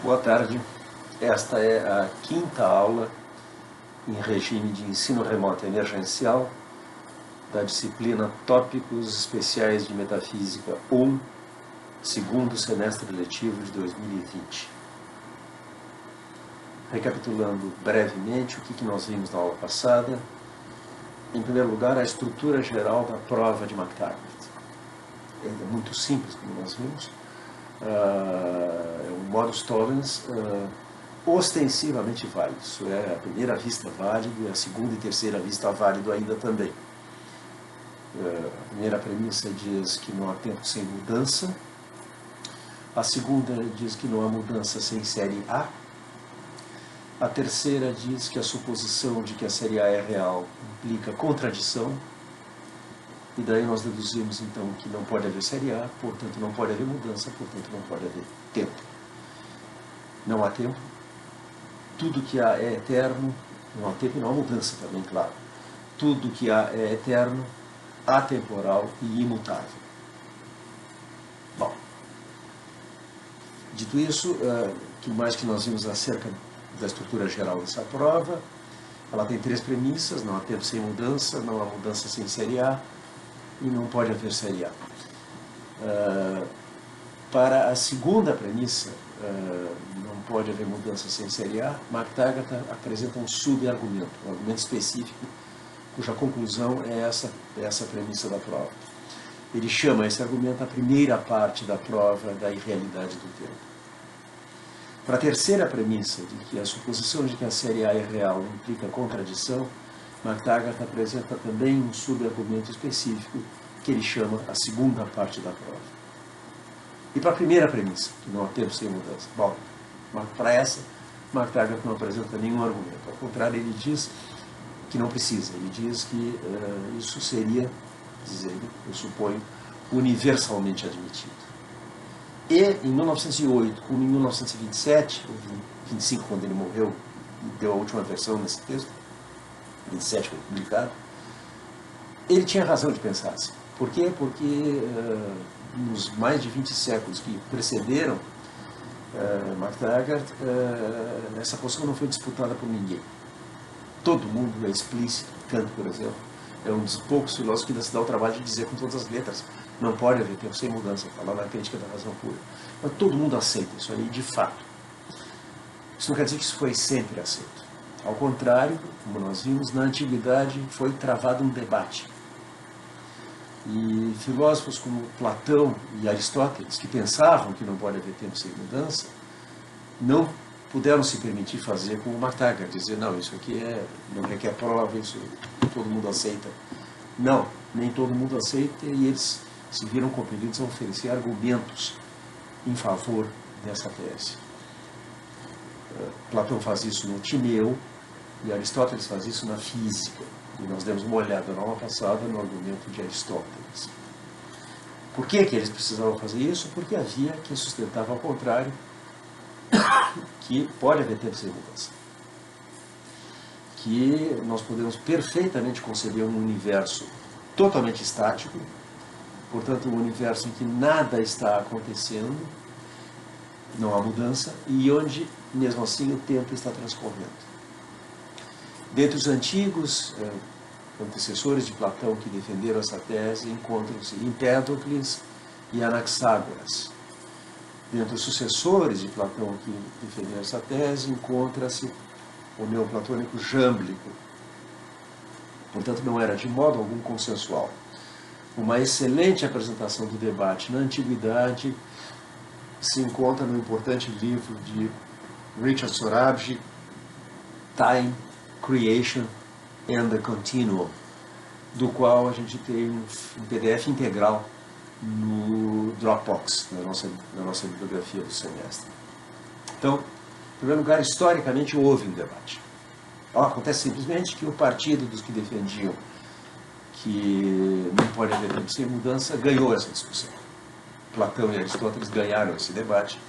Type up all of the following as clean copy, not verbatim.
Boa tarde. Esta é a quinta aula em regime de ensino remoto emergencial da disciplina Tópicos Especiais de Metafísica 1, segundo semestre letivo de 2020. Recapitulando brevemente o que nós vimos na aula passada. Em primeiro lugar, a estrutura geral da prova de McTaggart. É muito simples, como nós vimos. É um modus tollens ostensivamente válido. Isso é, a primeira vista válido e a segunda e terceira vista válido ainda também. A primeira premissa diz que não há tempo sem mudança. A segunda diz que não há mudança sem série A. A terceira diz que a suposição de que a série A é real implica contradição. E daí nós deduzimos então que não pode haver série A, portanto não pode haver mudança, portanto não pode haver tempo. Não há tempo. Tudo que há é eterno. Não há tempo e não há mudança também, claro. Tudo que há é eterno, atemporal e imutável. Bom, dito isso, o que mais que nós vimos acerca da estrutura geral dessa prova? Ela tem três premissas: não há tempo sem mudança, não há mudança sem série A e não pode haver série A. Para a segunda premissa, não pode haver mudança sem série A, McTaggart apresenta um subargumento, um argumento específico, cuja conclusão é essa premissa da prova. Ele chama esse argumento a primeira parte da prova da irrealidade do tempo. Para a terceira premissa, de que a suposição de que a série A é real implica contradição, McTaggart apresenta também um subargumento específico, que ele chama a segunda parte da prova. E para a primeira premissa, que não há tempo sem mudança, bom, para essa, McTaggart não apresenta nenhum argumento. Ao contrário, ele diz que não precisa. Ele diz que isso seria, diz ele, eu suponho, universalmente admitido. E em 1908, como em 1927, ou 25, quando ele morreu, e deu a última versão nesse texto, 27 foi publicado, ele tinha razão de pensar assim. Por quê? Porque nos mais de 20 séculos que precederam McTaggart, essa posição não foi disputada por ninguém. Todo mundo é explícito. Kant, por exemplo, é um dos poucos filósofos que ainda se dá o trabalho de dizer com todas as letras: não pode haver tempo sem mudança, falar na crítica da razão pura. Mas todo mundo aceita isso aí, de fato. Isso não quer dizer que isso foi sempre aceito. Ao contrário, como nós vimos, na antiguidade foi travado um debate. E filósofos como Platão e Aristóteles, que pensavam que não pode haver tempo sem mudança, não puderam se permitir fazer como McTaggart, dizer: não, isso aqui não requer prova, isso todo mundo aceita. Não, nem todo mundo aceita, e eles se viram compelidos a oferecer argumentos em favor dessa tese. Platão faz isso no Timeu e Aristóteles faz isso na Física. E nós demos uma olhada na aula passada no argumento de Aristóteles. Por que eles precisavam fazer isso? Porque havia quem sustentava ao contrário, que pode haver tempo sem mudança. Que nós podemos perfeitamente conceber um universo totalmente estático, portanto um universo em que nada está acontecendo, não há mudança, e onde, mesmo assim, o tempo está transcorrendo. Dentre os antigos antecessores de Platão que defenderam essa tese, encontram-se Empédocles e Anaxágoras. Dentre os sucessores de Platão que defenderam essa tese, encontra-se o neoplatônico Jâmblico. Portanto, não era de modo algum consensual. Uma excelente apresentação do debate na antiguidade se encontra no importante livro de Richard Sorabji, Time, Creation and the Continuum, do qual a gente tem um PDF integral no Dropbox, na nossa bibliografia do semestre. Então, em primeiro lugar, historicamente houve um debate. Acontece simplesmente que o partido dos que defendiam que não pode haver tempo sem mudança ganhou essa discussão. Platão e Aristóteles ganharam esse debate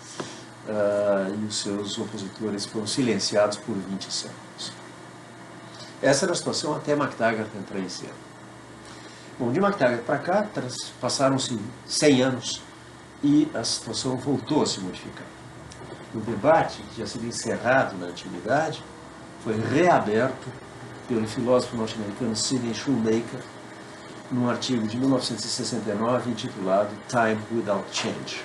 e os seus opositores foram silenciados por 20 séculos. Essa era a situação até McTaggart entrar em cena. Bom, de McTaggart para cá, passaram-se 100 anos e a situação voltou a se modificar. O debate, que já seria encerrado na antiguidade, foi reaberto pelo filósofo norte-americano Sidney Shoemaker, num artigo de 1969 intitulado Time Without Change.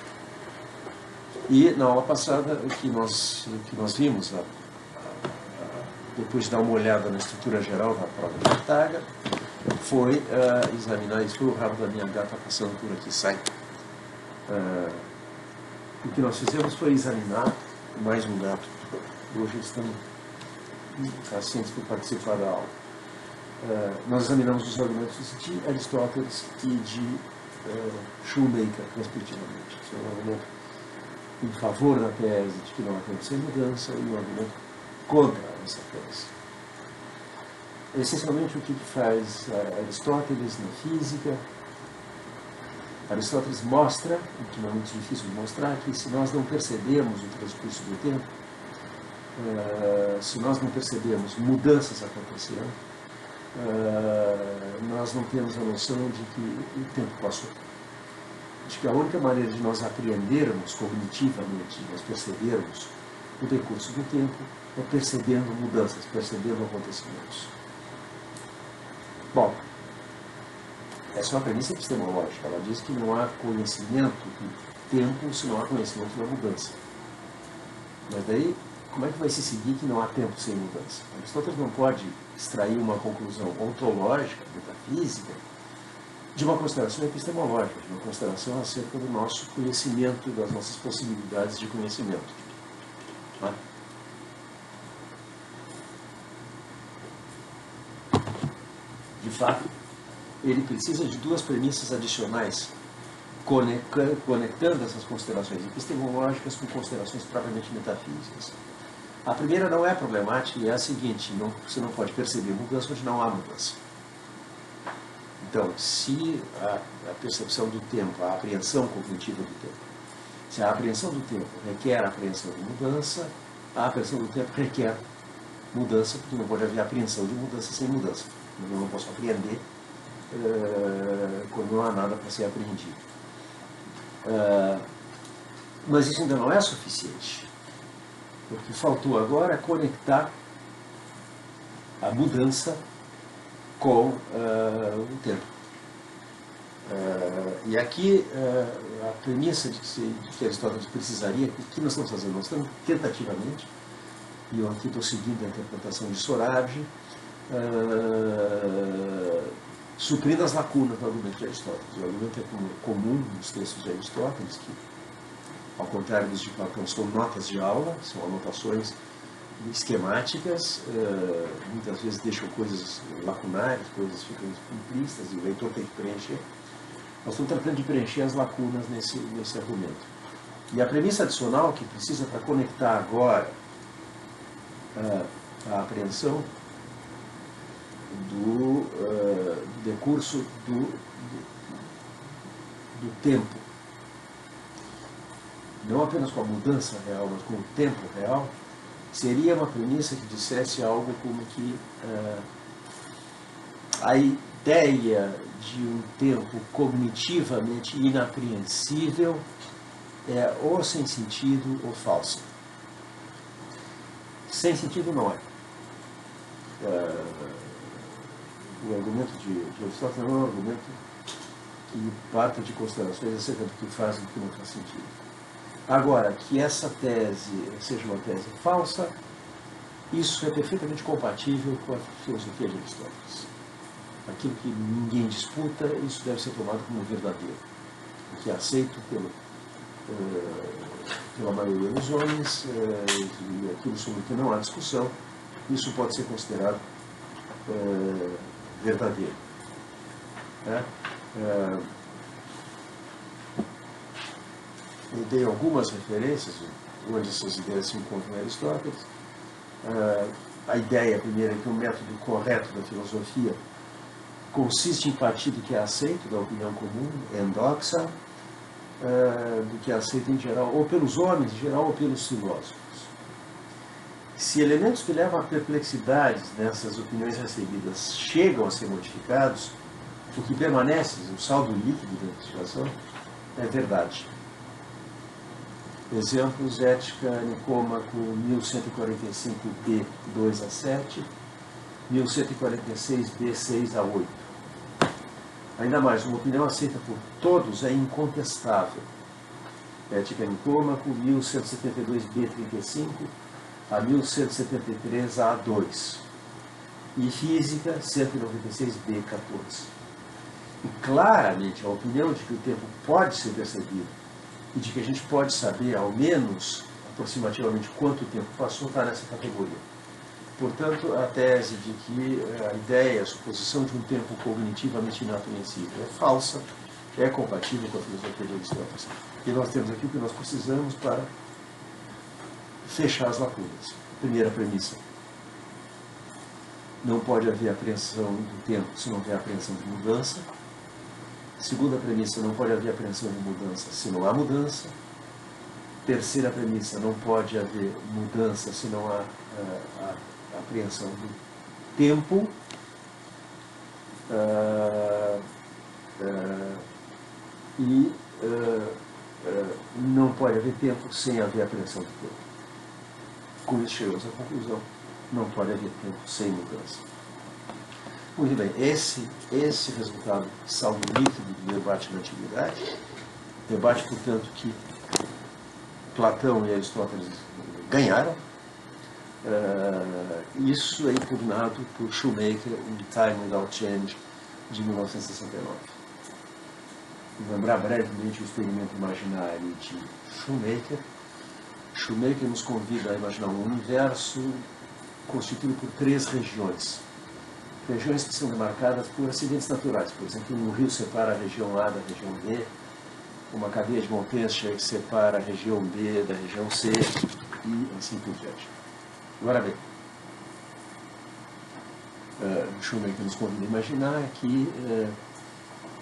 E na aula passada, o que nós vimos, depois de dar uma olhada na estrutura geral da prova de Pythagoras, foi examinar, isso foi o rabo da minha gata passando por aqui, sai. O que nós fizemos foi examinar mais um gato. Hoje eles estão pacientes por participar da aula. Nós examinamos os argumentos de Aristóteles e de Shoemaker, respectivamente. Esse é um argumento em favor da tese de que não há tempo sem mudança e um argumento contra essa tese. Essencialmente, o que faz Aristóteles na física? Aristóteles mostra, o que não é muito difícil de mostrar, que se nós não percebemos o transcurso do tempo, se nós não percebemos mudanças acontecendo, nós não temos a noção de que o tempo passou. De que a única maneira de nós apreendermos cognitivamente, nós percebermos o decurso do tempo, é percebendo mudanças, percebendo acontecimentos. Bom, essa é uma premissa epistemológica. Ela diz que não há conhecimento do tempo se não há conhecimento da mudança. Mas daí, como é que vai se seguir que não há tempo sem mudança? Aristóteles não pode extrair uma conclusão ontológica, metafísica, de uma consideração epistemológica, de uma consideração acerca do nosso conhecimento, das nossas possibilidades de conhecimento. Não é? De fato, ele precisa de duas premissas adicionais, conectando essas considerações epistemológicas com considerações propriamente metafísicas. A primeira não é problemática e é a seguinte: você não pode perceber mudança onde não há mudança. Então, se a percepção do tempo, a apreensão cognitiva do tempo, se a apreensão do tempo requer a apreensão de mudança, a apreensão do tempo requer mudança, porque não pode haver apreensão de mudança sem mudança. Eu não posso apreender quando não há nada para ser apreendido. Mas isso ainda não é suficiente. O que faltou agora é conectar a mudança com o tempo. E aqui a premissa de que Aristóteles precisaria, o que nós estamos fazendo? Nós estamos tentativamente, e eu aqui estou seguindo a interpretação de Sorabji, suprindo as lacunas do argumento de Aristóteles. O argumento é comum nos textos de Aristóteles, que, ao contrário dos de Platão, são notas de aula, são anotações esquemáticas, muitas vezes deixam coisas lacunares, coisas ficam implícitas e o leitor tem que preencher. Nós estamos tratando de preencher as lacunas nesse argumento. E a premissa adicional que precisa para conectar agora a apreensão do decurso do tempo, não apenas com a mudança real, mas com o tempo real, seria uma premissa que dissesse algo como que a ideia de um tempo cognitivamente inapreensível é ou sem sentido ou falsa. Sem sentido não é. O argumento de Aristóteles não é um argumento que parta de considerações acerca do que faz e do que não faz sentido. Agora, que essa tese seja uma tese falsa, isso é perfeitamente compatível com a filosofia de Aristóteles. Aquilo que ninguém disputa, isso deve ser tomado como verdadeiro. O que é aceito pela maioria dos homens, e aquilo sobre o que não há discussão, isso pode ser considerado verdadeiro. Eu dei algumas referências onde essas ideias se encontram em Aristóteles. A ideia primeira é que o método correto da filosofia consiste em partir do que é aceito, da opinião comum, endoxa, do que é aceito em geral, ou pelos homens em geral, ou pelos filósofos. Se elementos que levam a perplexidades nessas opiniões recebidas chegam a ser modificados, o que permanece, o saldo líquido da investigação, é verdade. Exemplos: Ética Nicômaco 1145b 2 a 7, 1146b 6 a 8. Ainda mais, uma opinião aceita por todos é incontestável. Ética Nicômaco 1172b 35 a 1173a 2. E Física 196b 14. E claramente a opinião de que o tempo pode ser percebido e de que a gente pode saber, ao menos, aproximativamente quanto tempo passou, está nessa categoria. Portanto, a tese de que a ideia, a suposição de um tempo cognitivamente inapreensível é falsa, é compatível com a filosofia de Aristóteles. E nós temos aqui o que nós precisamos para fechar as lacunas. Primeira premissa: não pode haver apreensão do tempo se não houver apreensão de mudança. Segunda premissa: não pode haver apreensão de mudança se não há mudança. Terceira premissa: não pode haver mudança se não há apreensão do tempo. Não pode haver tempo sem haver apreensão do tempo. Com isso chegamos à conclusão: não pode haver tempo sem mudança. Muito bem, esse resultado salvo líquido do debate na antiguidade, debate, portanto, que Platão e Aristóteles ganharam. Isso é impugnado por Shoemaker em Time Without Change, de 1969. Vou lembrar brevemente o experimento imaginário de Shoemaker. Shoemaker nos convida a imaginar um universo constituído por 3 regiões. Regiões que são demarcadas por acidentes naturais. Por exemplo, um rio separa a região A da região B, uma cadeia de montanhas separa a região B da região C, e assim por diante. Agora bem, Shoemaker nos convida a imaginar que,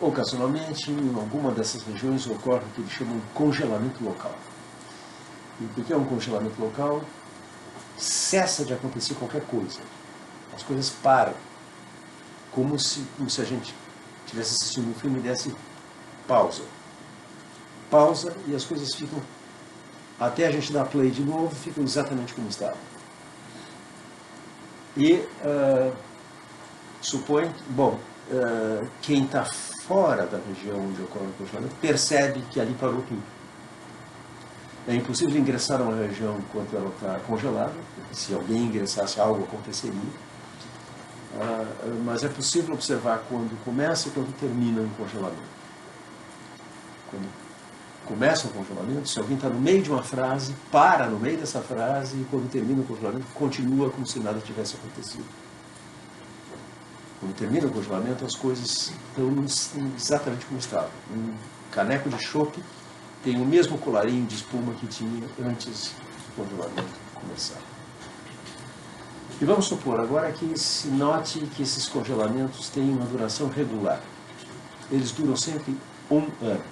ocasionalmente, em alguma dessas regiões ocorre o que ele chama de congelamento local. E o que é um congelamento local? Cessa de acontecer qualquer coisa. As coisas param. Como se a gente estivesse assistindo um filme e desse pausa. Pausa e as coisas ficam, até a gente dar play de novo, ficam exatamente como estavam. E supõe, quem está fora da região onde ocorre o congelamento percebe que ali parou tudo. É impossível ingressar numa região enquanto ela está congelada, porque se alguém ingressasse, algo aconteceria. Mas é possível observar quando começa e quando termina o congelamento. Quando começa o congelamento, se alguém está no meio de uma frase, para no meio dessa frase, e quando termina o congelamento, continua como se nada tivesse acontecido. Quando termina o congelamento, as coisas estão exatamente como estavam. Um caneco de chope tem o mesmo colarinho de espuma que tinha antes do congelamento começar. E vamos supor agora que se note que esses congelamentos têm uma duração regular. Eles duram sempre 1 ano.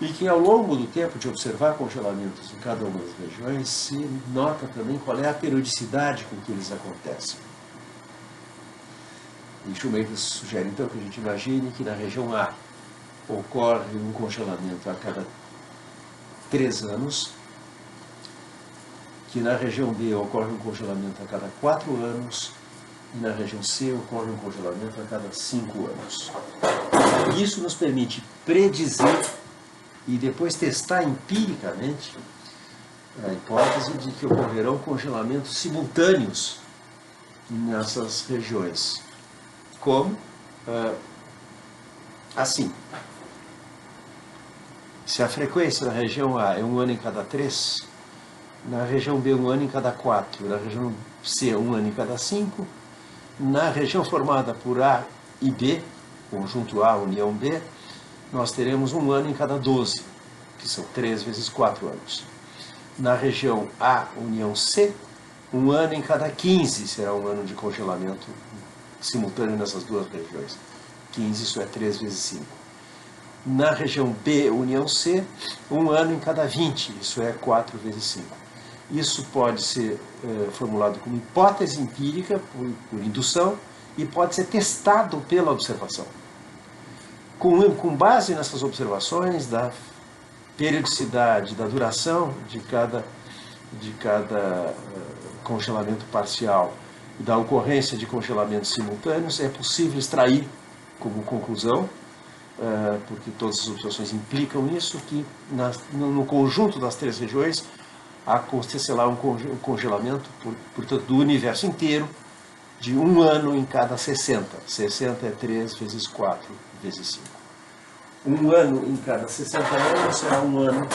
E que ao longo do tempo de observar congelamentos em cada uma das regiões, se nota também qual é a periodicidade com que eles acontecem. E Shoemaker sugere então que a gente imagine que na região A ocorre um congelamento a cada 3 anos, que na região B ocorre um congelamento a cada 4 anos, e na região C ocorre um congelamento a cada 5 anos. Isso nos permite predizer e depois testar empiricamente a hipótese de que ocorrerão congelamentos simultâneos nessas regiões. Como? Assim. Se a frequência na região A é 1 ano em cada 3, na região B 1 ano em cada 4, na região C 1 ano em cada 5, na região formada por A e B, conjunto A, união B, nós teremos 1 ano em cada 12, que são 3 vezes 4 anos. Na região A, união C, 1 ano em cada 15 será 1 ano de congelamento simultâneo nessas duas regiões. 15, isso é 3 vezes 5. Na região B, união C, 1 ano em cada 20, isso é 4 vezes 5. Isso pode ser formulado como hipótese empírica, por indução, e pode ser testado pela observação. Com base nessas observações da periodicidade da duração de cada congelamento parcial e da ocorrência de congelamentos simultâneos, é possível extrair como conclusão, porque todas as observações implicam isso, que no conjunto das 3 regiões acontecerá um congelamento, portanto, do universo inteiro, de 1 ano em cada 60. 60 é 3 vezes 4 vezes 5. 1 ano em cada 60 anos será um ano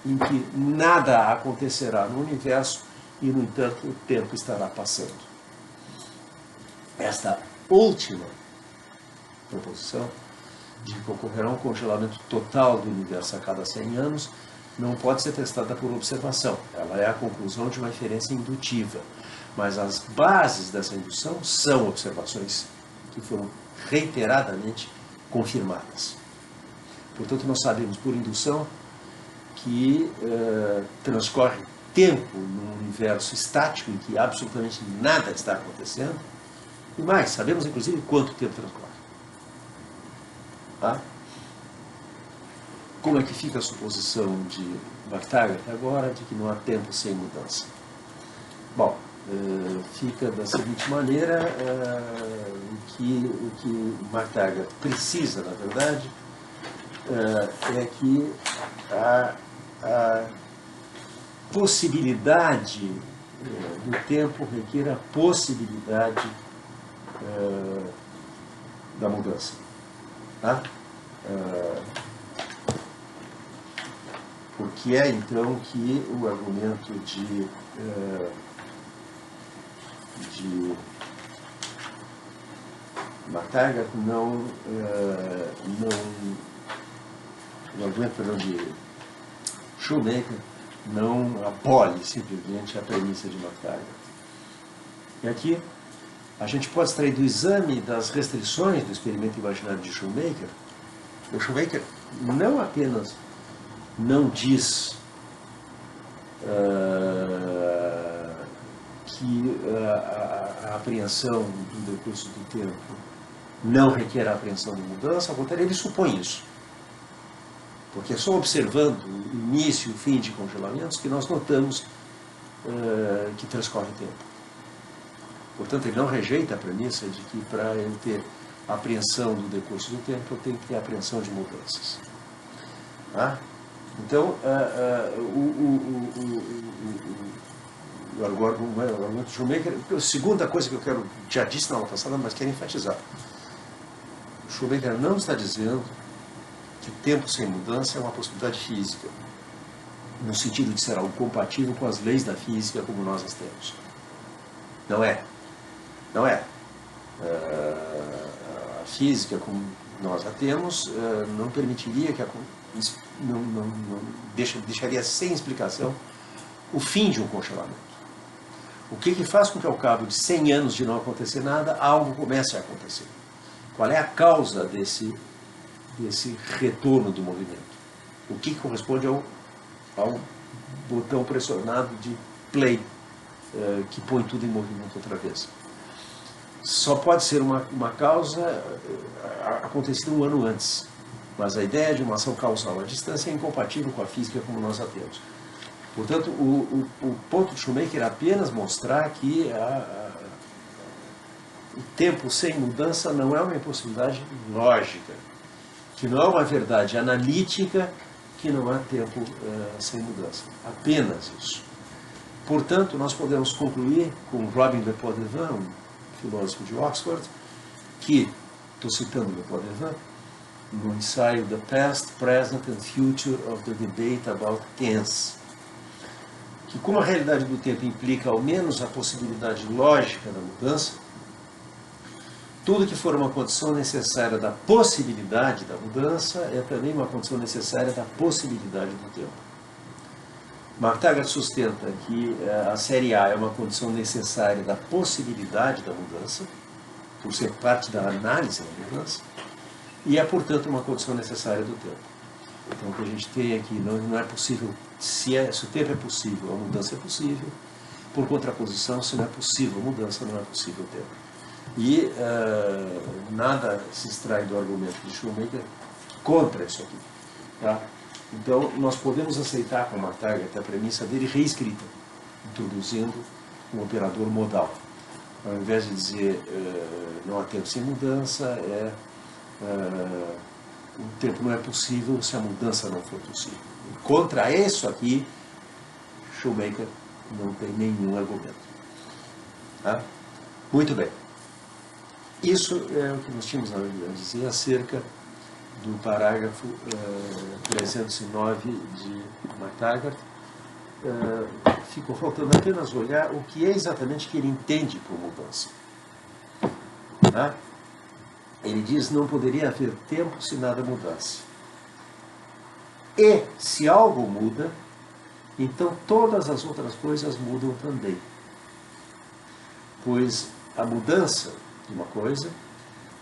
em que nada acontecerá no universo e, no entanto, o tempo estará passando. Esta última proposição, de que ocorrerá um congelamento total do universo a cada 100 anos, não pode ser testada por observação. Ela é a conclusão de uma inferência indutiva. Mas as bases dessa indução são observações que foram reiteradamente confirmadas. Portanto, nós sabemos por indução que transcorre tempo num universo estático em que absolutamente nada está acontecendo. E mais, sabemos inclusive quanto tempo transcorre. Tá? Como é que fica a suposição de McTaggart agora de que não há tempo sem mudança? Bom, fica da seguinte maneira, o que McTaggart precisa, na verdade, é que a possibilidade do tempo requer a possibilidade da mudança. Tá? Porque é então que o argumento de McTaggart o argumento, perdão, de Shoemaker não abole simplesmente a premissa de McTaggart. E aqui a gente pode extrair do exame das restrições do experimento imaginário de Shoemaker. O Shoemaker não apenas não diz que a apreensão do decurso do tempo não requer a apreensão de mudança, ao contrário, ele supõe isso. Porque é só observando o início e o fim de congelamentos que nós notamos que transcorre tempo. Portanto, ele não rejeita a premissa de que para eu ter apreensão do decurso do tempo, eu tenho que ter apreensão de mudanças. Tá? Então, o argumento de Shoemaker, a segunda coisa que eu quero, já disse na aula passada, mas quero enfatizar. Shoemaker não está dizendo que o tempo sem mudança é uma possibilidade física, no sentido de ser algo compatível com as leis da física como nós as temos. Não é. Não é. A física como nós a temos não permitiria que deixaria sem explicação o fim de um congelamento. O que faz com que ao cabo de 100 anos de não acontecer nada, algo comece a acontecer? Qual é a causa desse retorno do movimento? O que corresponde ao botão pressionado de play, que põe tudo em movimento outra vez? Só pode ser uma causa acontecida 1 ano antes. Mas a ideia de uma ação causal à distância é incompatível com a física como nós a temos. Portanto, o ponto de Shoemaker é apenas mostrar que o tempo sem mudança não é uma impossibilidade lógica, que não é uma verdade analítica, que não há tempo sem mudança. Apenas isso. Portanto, nós podemos concluir com Robin Le Poidevin, um filósofo de Oxford, que, estou citando Le Poidevin, no ensaio The Past, Present and Future of the Debate About Tense, que como a realidade do tempo implica ao menos a possibilidade lógica da mudança, tudo que for uma condição necessária da possibilidade da mudança é também uma condição necessária da possibilidade do tempo. McTaggart sustenta que a série A é uma condição necessária da possibilidade da mudança, por ser parte da análise da mudança, e é, portanto, uma condição necessária do tempo. Então, o que a gente tem aqui, não é possível, se o tempo é possível, a mudança é possível. Por contraposição, se não é possível a mudança, não é possível o tempo. E nada se extrai do argumento de Shoemaker contra isso aqui. Tá? Então, nós podemos aceitar com McTaggart a premissa dele reescrita, introduzindo um operador modal. Ao invés de dizer não há tempo sem mudança, o tempo não é possível se a mudança não for possível. E contra isso aqui, Shoemaker não tem nenhum argumento. Tá? Muito bem. Isso é o que nós tínhamos a dizer acerca do parágrafo 309 de McTaggart. Ficou faltando apenas olhar o que é exatamente que ele entende por mudança. Tá? Ele diz que não poderia haver tempo se nada mudasse. E se algo muda, então todas as outras coisas mudam também. Pois a mudança de uma coisa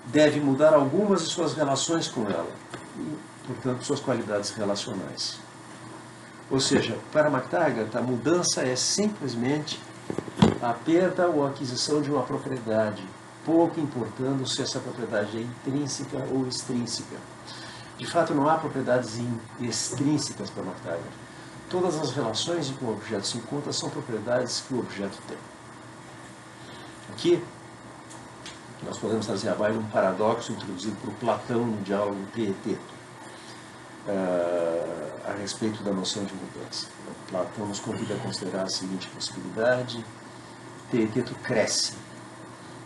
deve mudar algumas de suas relações com ela, e, portanto, suas qualidades relacionais. Ou seja, para McTaggart, a mudança é simplesmente a perda ou a aquisição de uma propriedade, pouco importando se essa propriedade é intrínseca ou extrínseca. De fato, não há propriedades extrínsecas para McTaggart. Todas as relações em que um objeto se encontra são propriedades que o objeto tem. Aqui, nós podemos trazer à baila um paradoxo introduzido por Platão no diálogo Teeteto, a respeito da noção de mudança. Platão nos convida a considerar a seguinte possibilidade: Teeteto cresce,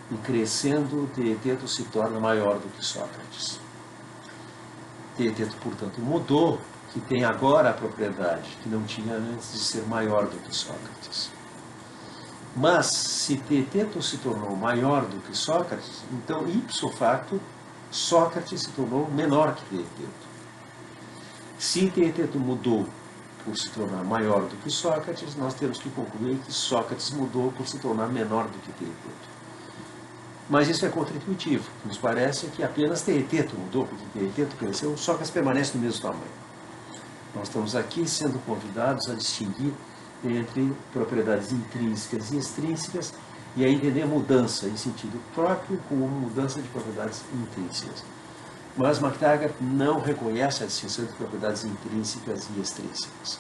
e crescendo, Teeteto se torna maior do que Sócrates. Teeteto, portanto, mudou, que tem agora a propriedade que não tinha antes de ser maior do que Sócrates. Mas, se Teeteto se tornou maior do que Sócrates, então, ipso facto, Sócrates se tornou menor que Teeteto. Se Teeteto mudou por se tornar maior do que Sócrates, nós temos que concluir que Sócrates mudou por se tornar menor do que Teeteto. Mas isso é contra-intuitivo. Nos parece que apenas Teeteto mudou, porque Teeteto cresceu, Sócrates permanece no mesmo tamanho. Nós estamos aqui sendo convidados a distinguir entre propriedades intrínsecas e extrínsecas e a entender mudança em sentido próprio como mudança de propriedades intrínsecas. Mas McTaggart não reconhece a distinção entre propriedades intrínsecas e extrínsecas.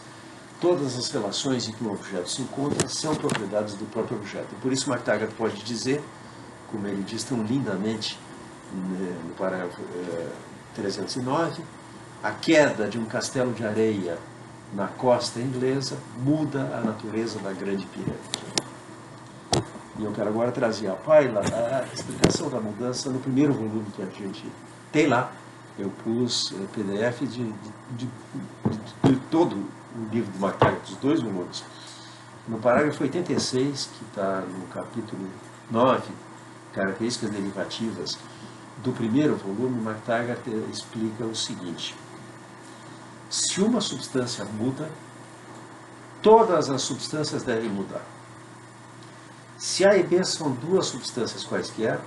Todas as relações em que um objeto se encontra são propriedades do próprio objeto. E por isso McTaggart pode dizer, como ele diz tão lindamente no parágrafo 309, a queda de um castelo de areia na costa inglesa muda a natureza da grande pirâmide. E eu quero agora trazer à baila a explicação da mudança no primeiro volume que a gente tem lá. Eu pus PDF de todo o livro do McTaggart, dos 2 volumes. No parágrafo 86, que está no capítulo 9, características derivativas do primeiro volume, McTaggart explica o seguinte: se uma substância muda, todas as substâncias devem mudar. Se A e B são 2 substâncias quaisquer,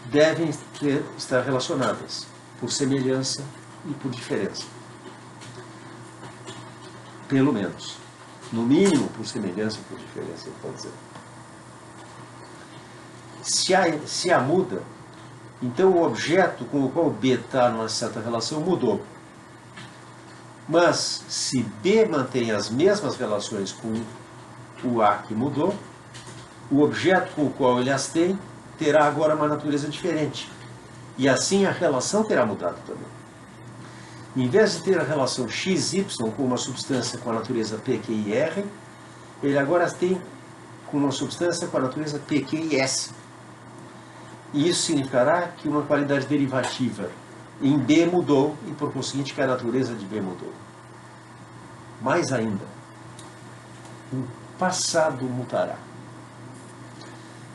devem estar relacionadas por semelhança e por diferença. Pelo menos. No mínimo, por semelhança e por diferença, ele está dizendo. Se A muda, então o objeto com o qual B está numa certa relação mudou. Mas, se B mantém as mesmas relações com o A que mudou, o objeto com o qual ele as tem terá agora uma natureza diferente. E assim a relação terá mudado também. Em vez de ter a relação XY com uma substância com a natureza PQIR, ele agora tem com uma substância com a natureza PQIS. E isso significará que uma qualidade derivativa em B mudou e, por conseguinte, que a natureza de B mudou. Mais ainda, o passado mudará.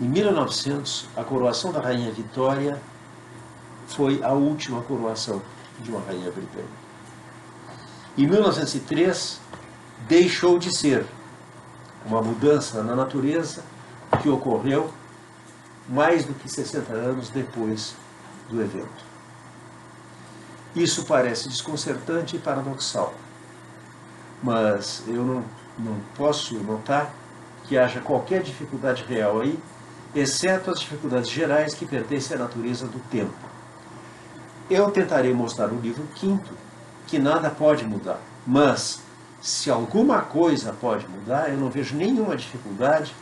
Em 1900, a coroação da Rainha Vitória foi a última coroação de uma rainha britânica. Em 1903, deixou de ser uma mudança na natureza que ocorreu mais do que 60 anos depois do evento. Isso parece desconcertante e paradoxal, mas eu não posso notar que haja qualquer dificuldade real aí, exceto as dificuldades gerais que pertencem à natureza do tempo. Eu tentarei mostrar no livro 5º que nada pode mudar, Mas, se alguma coisa pode mudar, eu não vejo nenhuma dificuldade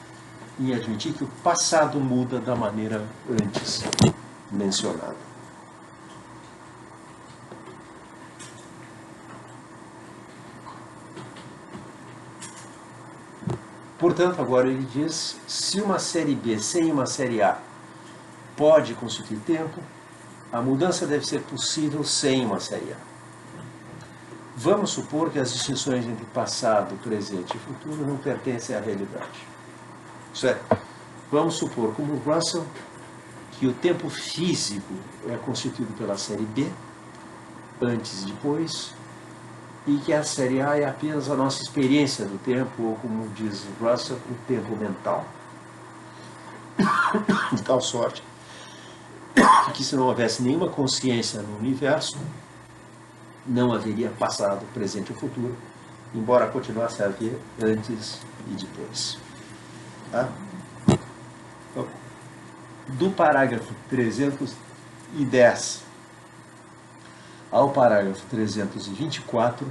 em admitir que o passado muda da maneira antes mencionada. Portanto, agora ele diz, se uma série B sem uma série A pode constituir tempo, a mudança deve ser possível sem uma série A. Vamos supor que as distinções entre passado, presente e futuro não pertencem à realidade. Certo? Vamos supor, como Russell, que o tempo físico é constituído pela série B, antes e depois, e que a série A é apenas a nossa experiência do tempo, ou como diz Russell, o tempo mental. De tal sorte que se não houvesse nenhuma consciência no universo, não haveria passado, presente ou futuro, embora continuasse a haver antes e depois. Tá? Então, do parágrafo 310 ao parágrafo 324,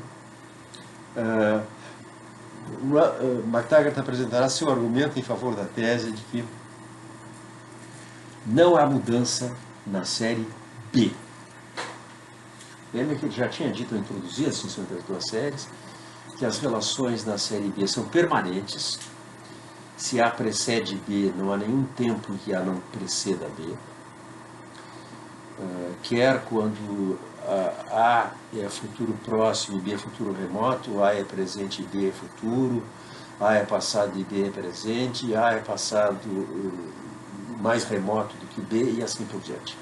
McTaggart apresentará seu argumento em favor da tese de que não há mudança na série B. Lembra que ele já tinha dito ao introduzir as distinções das duas séries, que as relações na série B são permanentes. Se A precede B, não há nenhum tempo em que A não preceda B. Quer quando A é futuro próximo e B é futuro remoto, A é presente e B é futuro, A é passado e B é presente, A é passado mais remoto do que B e assim por diante.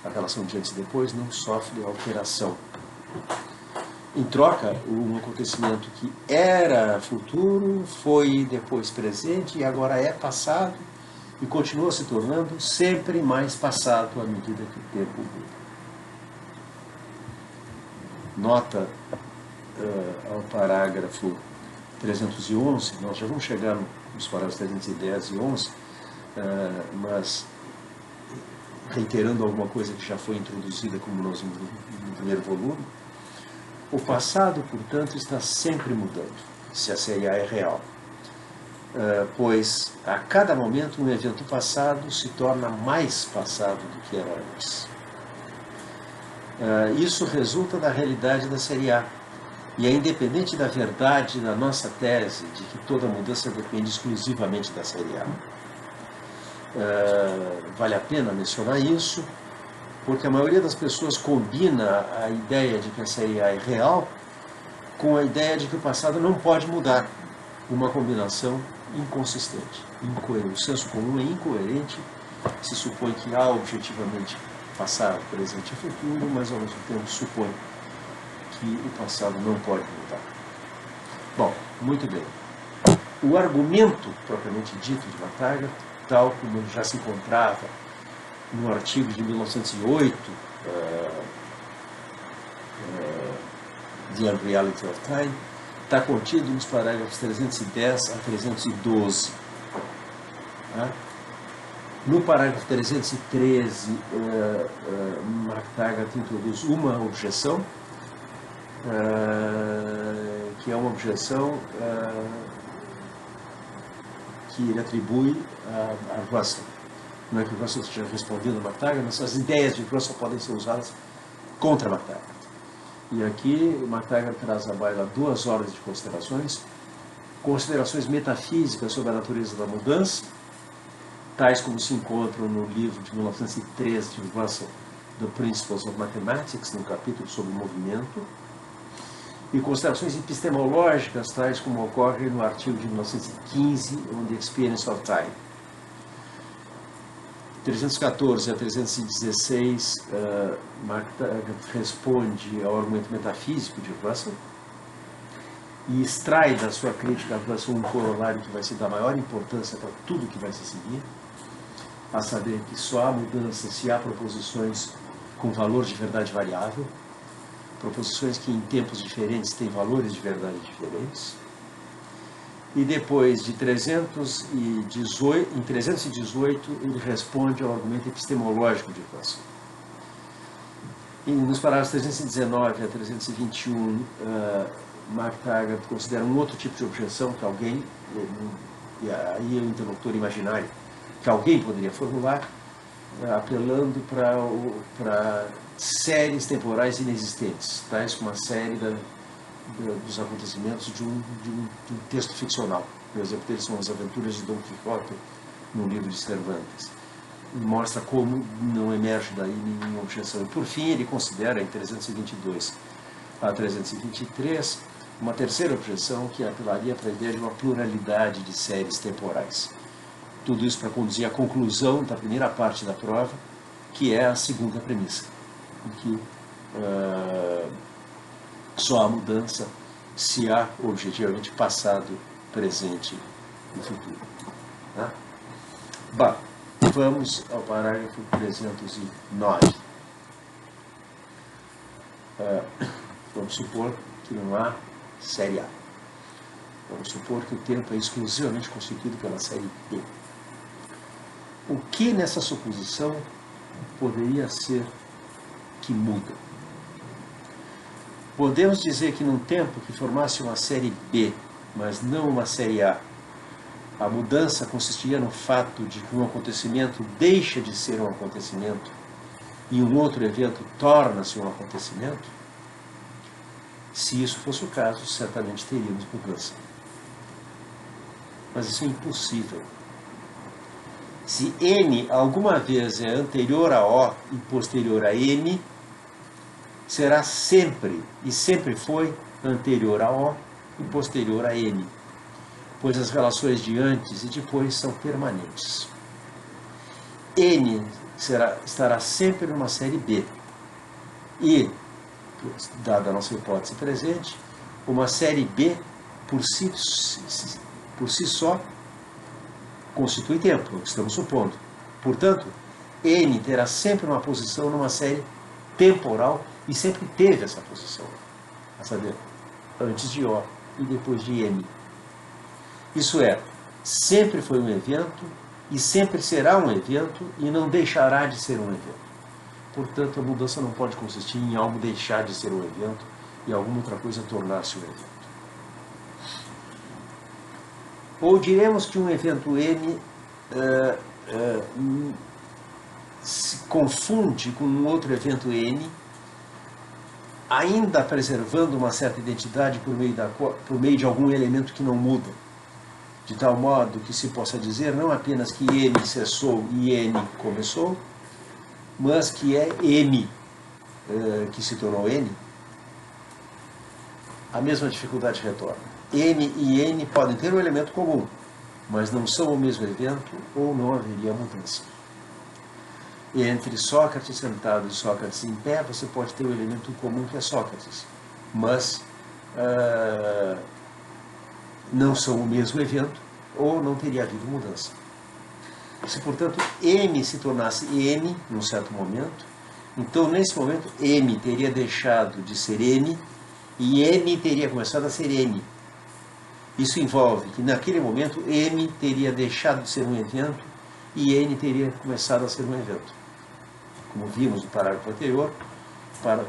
A relação de antes e depois não sofre alteração. Em troca, um acontecimento que era futuro foi depois presente e agora é passado e continua se tornando sempre mais passado à medida que o tempo muda. Nota ao parágrafo 311, nós já vamos chegar nos parágrafos 310 e 11, mas reiterando alguma coisa que já foi introduzida como nós no primeiro volume, o passado, portanto, está sempre mudando, se a série A é real. Pois a cada momento um evento passado se torna mais passado do que era antes. Isso resulta da realidade da série A. E é independente da verdade da nossa tese de que toda mudança depende exclusivamente da série A. Vale a pena mencionar isso, porque a maioria das pessoas combina a ideia de que a série A é real com a ideia de que o passado não pode mudar. Uma combinação inconsistente, incoerente. O senso comum é incoerente, se supõe que há objetivamente passado, presente e futuro, mas ao mesmo tempo supõe que o passado não pode mudar. Bom, muito bem. O argumento propriamente dito de McTaggart, tal como ele já se encontrava no artigo de 1908, The Unreality of Time, está contido nos parágrafos 310 a 312. No parágrafo 313, McTaggart introduz uma objeção, que é uma objeção que ele atribui a Russell. Não é que o Russell esteja respondendo a McTaggart, mas as ideias de Russell podem ser usadas contra McTaggart. E aqui McTaggart traz à baila 2 horas de considerações metafísicas sobre a natureza da mudança, tais como se encontram no livro de 1903 de Russell, The Principles of Mathematics, no capítulo sobre movimento, e considerações epistemológicas, tais como ocorre no artigo de 1915, On the Experience of Time. 314 a 316, McTaggart responde ao argumento metafísico de Russell e extrai da sua crítica a Russell um corolário que vai se dar maior importância para tudo que vai se seguir, a saber que só há mudança se há proposições com valor de verdade variável, proposições que em tempos diferentes têm valores de verdade diferentes. E depois de 318, em 318, ele responde ao argumento epistemológico de Russell. E nos parágrafos 319 a 321, McTaggart considera um outro tipo de objeção que alguém, e aí é o interlocutor imaginário, que alguém poderia formular, apelando para séries temporais inexistentes, tais como a série dos acontecimentos de um texto ficcional. Por exemplo, deles são as aventuras de Dom Quixote no livro de Cervantes. E mostra como não emerge daí nenhuma objeção. E por fim ele considera em 322 a 323 uma terceira objeção que apelaria para a ideia de uma pluralidade de séries temporais. Tudo isso para conduzir à conclusão da primeira parte da prova, que é a segunda premissa, em que só há mudança se há objetivamente passado, presente e futuro. Tá? Bom, vamos ao parágrafo 309. Vamos supor que não há série A. Vamos supor que o tempo é exclusivamente constituído pela série B. O que nessa suposição poderia ser que muda? Podemos dizer que num tempo que formasse uma série B, mas não uma série A, a mudança consistiria no fato de que um acontecimento deixa de ser um acontecimento e um outro evento torna-se um acontecimento? Se isso fosse o caso, certamente teríamos mudança. Mas isso é impossível. Se N alguma vez é anterior a O e posterior a M, será sempre, e sempre foi, anterior a O e posterior a M, pois as relações de antes e depois são permanentes. N estará sempre numa série B. E, dada a nossa hipótese presente, uma série B por si só constitui tempo, estamos supondo. Portanto, N terá sempre uma posição numa série temporal e sempre teve essa posição, a saber, antes de O e depois de M. Isso é, sempre foi um evento e sempre será um evento e não deixará de ser um evento. Portanto, a mudança não pode consistir em algo deixar de ser um evento e alguma outra coisa tornar-se um evento. Ou diremos que um evento M se confunde com um outro evento N, ainda preservando uma certa identidade por meio de algum elemento que não muda, de tal modo que se possa dizer não apenas que M cessou e N começou, mas que é M que se tornou N. A mesma dificuldade retorna. M e N podem ter um elemento comum, mas não são o mesmo evento ou não haveria mudança. Entre Sócrates sentado e Sócrates em pé, você pode ter um elemento comum que é Sócrates, mas não são o mesmo evento ou não teria havido mudança. Se, portanto, M se tornasse M num certo momento, então, nesse momento, M teria deixado de ser M e M teria começado a ser N. Isso envolve que, naquele momento, M teria deixado de ser um evento e N teria começado a ser um evento. Como vimos no parágrafo anterior,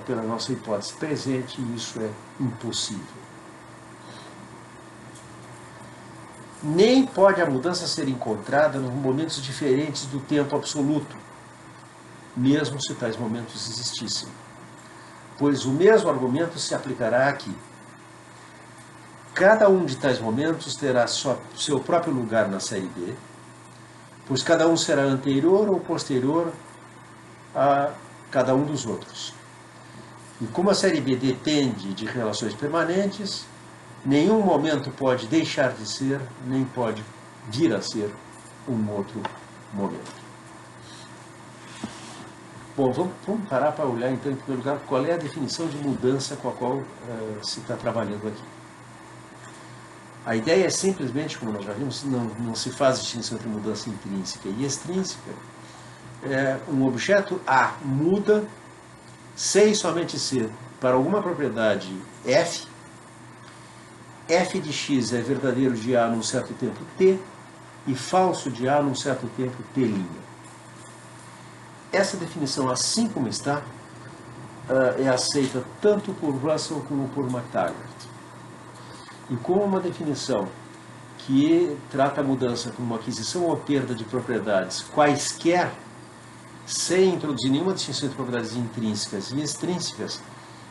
pela nossa hipótese presente, isso é impossível. Nem pode a mudança ser encontrada nos momentos diferentes do tempo absoluto, mesmo se tais momentos existissem, pois o mesmo argumento se aplicará aqui. Cada um de tais momentos terá seu próprio lugar na série B, pois cada um será anterior ou posterior a cada um dos outros. E como a série B depende de relações permanentes, nenhum momento pode deixar de ser, nem pode vir a ser um outro momento. Bom, vamos parar para olhar então, em primeiro lugar, qual é a definição de mudança com a qual se está trabalhando aqui. A ideia é simplesmente, como nós já vimos, não se faz distinção entre mudança intrínseca e extrínseca. Um objeto A muda se e somente se para alguma propriedade F, F de x é verdadeiro de A num certo tempo t e falso de A num certo tempo t'. Essa definição, assim como está, é aceita tanto por Russell como por McTaggart. E como uma definição que trata a mudança como uma aquisição ou perda de propriedades quaisquer, sem introduzir nenhuma distinção entre propriedades intrínsecas e extrínsecas,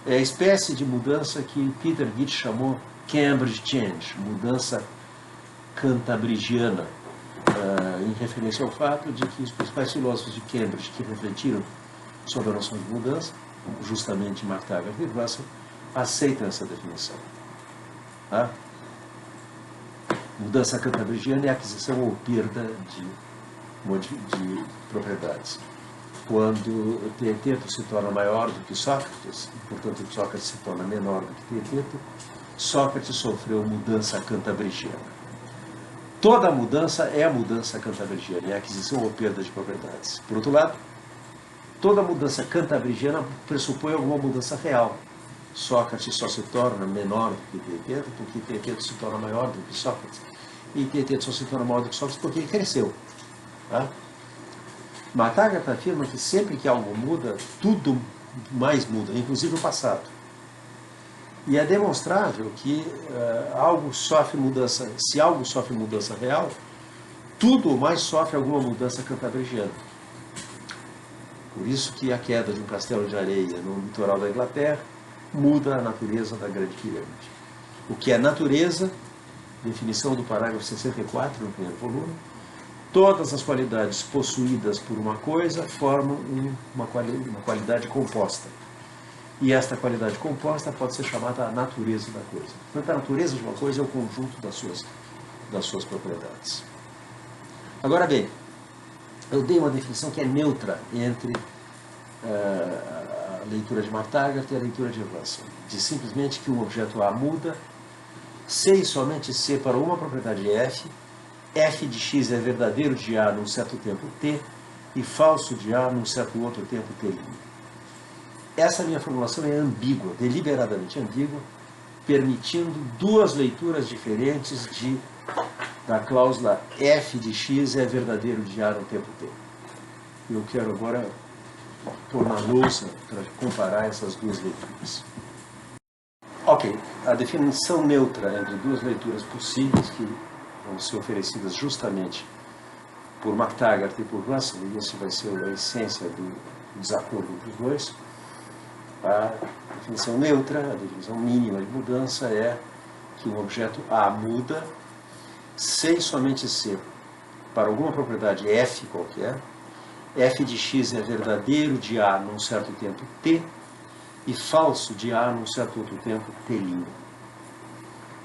é a espécie de mudança que Peter Gitt chamou Cambridge Change, mudança cantabrigiana, em referência ao fato de que os principais filósofos de Cambridge que refletiram sobre a noção de mudança, justamente McTaggart e Russell, aceitam essa definição. Tá? Mudança cantabrigiana é a aquisição ou perda de propriedades. Quando Teeteto se torna maior do que Sócrates, e, portanto, Sócrates se torna menor do que Teeteto, Sócrates sofreu mudança cantabrigiana. Toda mudança é a mudança cantabrigiana, é a aquisição ou perda de propriedades. Por outro lado, toda mudança cantabrigiana pressupõe alguma mudança real. Sócrates só se torna menor do que Teeteto porque Teeteto se torna maior do que Sócrates. E Teeteto só se torna maior do que Sócrates porque ele cresceu. Tá? McTaggart afirma que sempre que algo muda, tudo mais muda, inclusive o passado. E é demonstrável que algo sofre mudança, se algo sofre mudança real, tudo mais sofre alguma mudança cantabrigiana. Por isso que a queda de um castelo de areia no litoral da Inglaterra muda a natureza da Grande Pirâmide. O que é natureza, definição do parágrafo 64 no primeiro volume, todas as qualidades possuídas por uma coisa formam uma qualidade composta. E esta qualidade composta pode ser chamada a natureza da coisa. Portanto, a natureza de uma coisa é o conjunto das suas propriedades. Agora bem, eu dei uma definição que é neutra entre a leitura de McTaggart e a leitura de Russell. Diz simplesmente que um objeto A muda se e somente se para uma propriedade F, f de x é verdadeiro de A num certo tempo t e falso de A num certo outro tempo t'. Essa minha formulação é ambígua, deliberadamente ambígua, permitindo duas leituras diferentes da cláusula f de x é verdadeiro de A no tempo t. Eu quero agora tornar louça para comparar essas duas leituras. Ok, a definição neutra entre duas leituras possíveis que vão ser oferecidas justamente por McTaggart e por Russell, e esse vai ser a essência do desacordo entre os dois. A definição neutra, a definição mínima de mudança é que um objeto A muda se e somente se para alguma propriedade f qualquer, f de x é verdadeiro de A num certo tempo t e falso de A num certo outro tempo t'.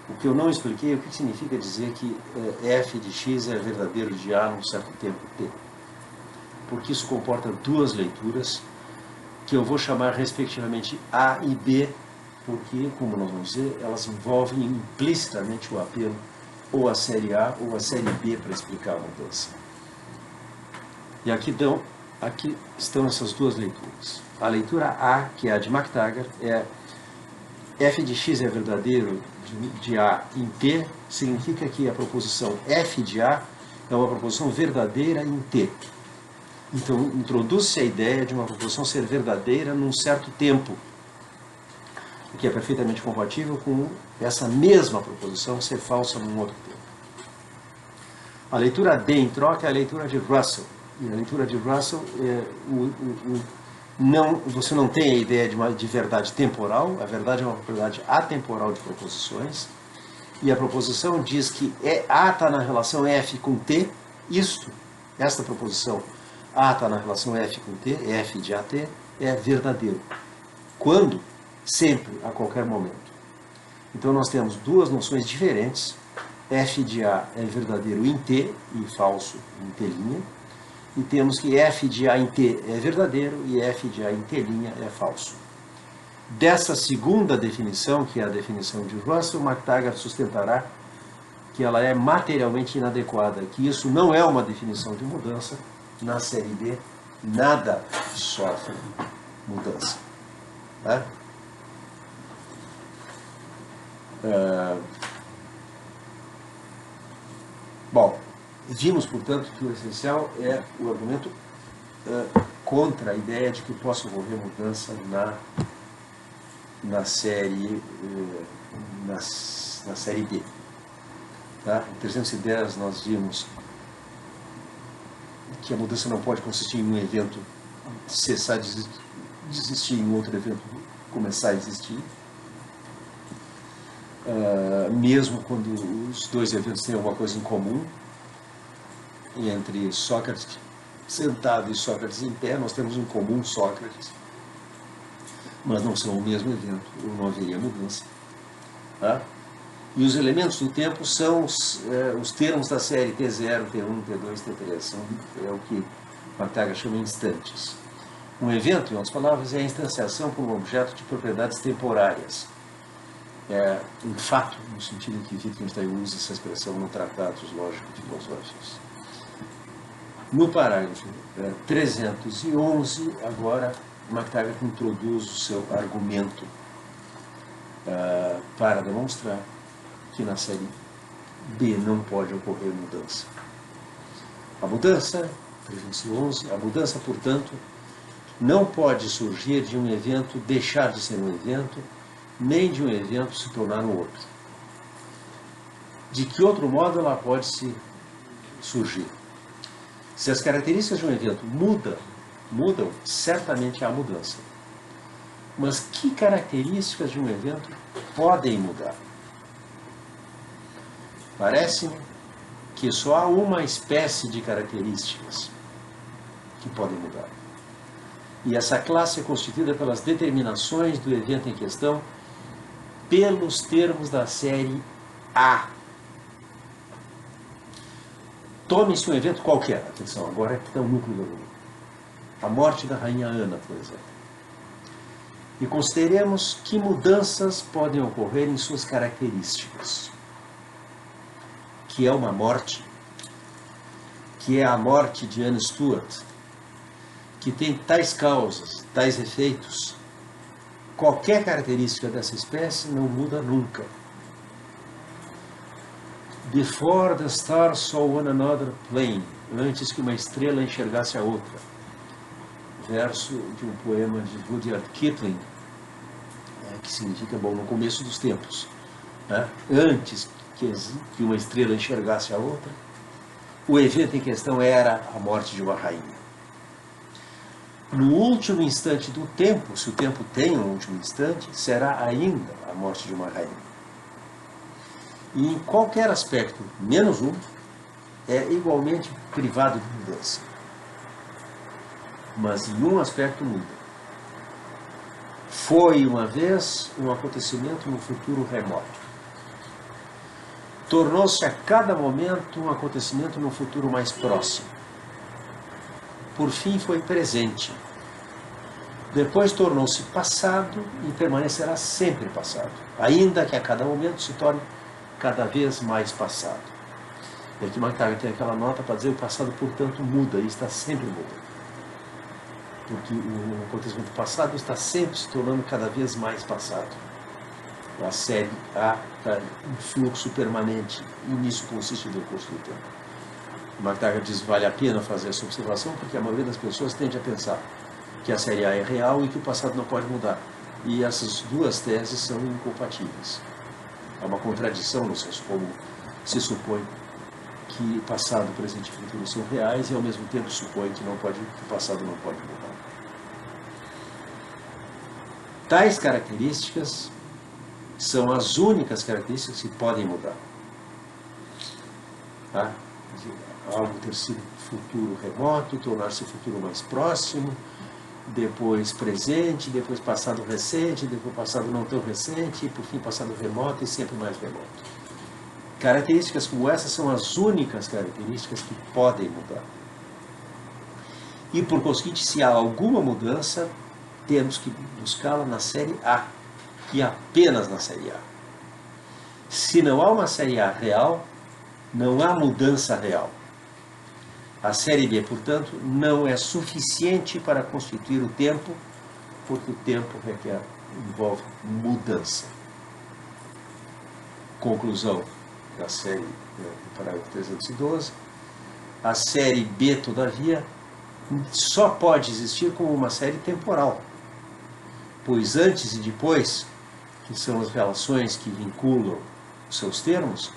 O que eu não expliquei é o que significa dizer que f de x é verdadeiro de A num certo tempo t. Porque isso comporta duas leituras que eu vou chamar respectivamente A e B, porque, como nós vamos dizer, elas envolvem implicitamente o apelo ou à série A ou à série B para explicar a mudança. E aqui estão essas duas leituras. A leitura A, que é a de McTaggart, é f de x é verdadeiro de A em T, significa que a proposição f de A é uma proposição verdadeira em T. Então, introduz-se a ideia de uma proposição ser verdadeira num certo tempo, o que é perfeitamente compatível com essa mesma proposição ser falsa num outro tempo. A leitura D, em troca, é a leitura de Russell. E a leitura de Russell, você não tem a ideia de verdade temporal, a verdade é uma propriedade atemporal de proposições, e a proposição diz que A está na relação F com T, esta proposição A está na relação F com T, F de AT, é verdadeiro. Quando? Sempre, a qualquer momento. Então nós temos duas noções diferentes. F de A é verdadeiro em T e falso em T'. E temos que F de A em T é verdadeiro e F de A em T' é falso. Dessa segunda definição, que é a definição de Russell, McTaggart sustentará que ela é materialmente inadequada, que isso não é uma definição de mudança. Na série B, nada sofre mudança. Tá? Bom, vimos, portanto, que o essencial é o argumento contra a ideia de que possa ocorrer na série na série B. Tá? Em 310 nós vimos que a mudança não pode consistir em um evento cessar de existir e em outro evento começar a existir. Mesmo quando os dois eventos têm alguma coisa em comum, entre Sócrates sentado e Sócrates em pé, nós temos em comum Sócrates, mas não são o mesmo evento, ou não haveria mudança. Tá? E os elementos do tempo são os termos da série T0, T1, T2, T3, é o que McTaggart chama de instantes. Um evento, em outras palavras, é a instanciação por um objeto de propriedades temporárias. É um fato, no sentido que Wittgenstein usa essa expressão no Tratados Lógico-Filosóficos. No parágrafo 311, agora, McTaggart introduz o seu argumento para demonstrar que na série B não pode ocorrer mudança. A mudança, 311, a mudança, portanto, não pode surgir de um evento deixar de ser um evento, nem de um evento se tornar um outro. De que outro modo ela pode surgir? Se as características de um evento mudam, certamente há mudança. Mas que características de um evento podem mudar? Parece-me que só há uma espécie de características que podem mudar. E essa classe é constituída pelas determinações do evento em questão pelos termos da série A. Tome-se um evento qualquer, atenção, agora é que está o núcleo do argumento. A morte da rainha Ana, por exemplo. E consideremos que mudanças podem ocorrer em suas características. Que é uma morte, que é a morte de Anne Stuart, que tem tais causas, tais efeitos. Qualquer característica dessa espécie não muda nunca. Before the stars saw one another plain, antes que uma estrela enxergasse a outra. Verso de um poema de Rudyard Kipling, que significa, bom, no começo dos tempos. Né? Antes que uma estrela enxergasse a outra, o evento em questão era a morte de uma rainha. No último instante do tempo, se o tempo tem um último instante, será ainda a morte de uma rainha. E em qualquer aspecto, menos um, é igualmente privado de mudança. Mas em um aspecto muda. Foi uma vez um acontecimento no futuro remoto. Tornou-se a cada momento um acontecimento no futuro mais próximo. Por fim foi presente. Depois tornou-se passado e permanecerá sempre passado, ainda que a cada momento se torne cada vez mais passado. E aqui McTaggart tem aquela nota para dizer que o passado, portanto, muda e está sempre mudando. Porque o acontecimento passado está sempre se tornando cada vez mais passado. A série A está em fluxo permanente e nisso consiste o decurso do tempo. McTaggart diz que vale a pena fazer essa observação porque a maioria das pessoas tende a pensar que a série A é real e que o passado não pode mudar. E essas duas teses são incompatíveis. Há uma contradição no senso comum. Se supõe que passado, presente e futuro são reais e ao mesmo tempo supõe que o passado não pode mudar. Tais características são as únicas características que podem mudar. Tá? Algo ter sido futuro remoto, tornar-se futuro mais próximo, depois presente, depois passado recente, depois passado não tão recente, e por fim passado remoto e sempre mais remoto. Características como essas são as únicas características que podem mudar. E por conseguinte, se há alguma mudança, temos que buscá-la na série A, e apenas na série A. Se não há uma série A real, não há mudança real. A série B, portanto, não é suficiente para constituir o tempo, porque o tempo envolve mudança. Conclusão da série, do parágrafo 312. A série B, todavia, só pode existir como uma série temporal, pois antes e depois, que são as relações que vinculam os seus termos,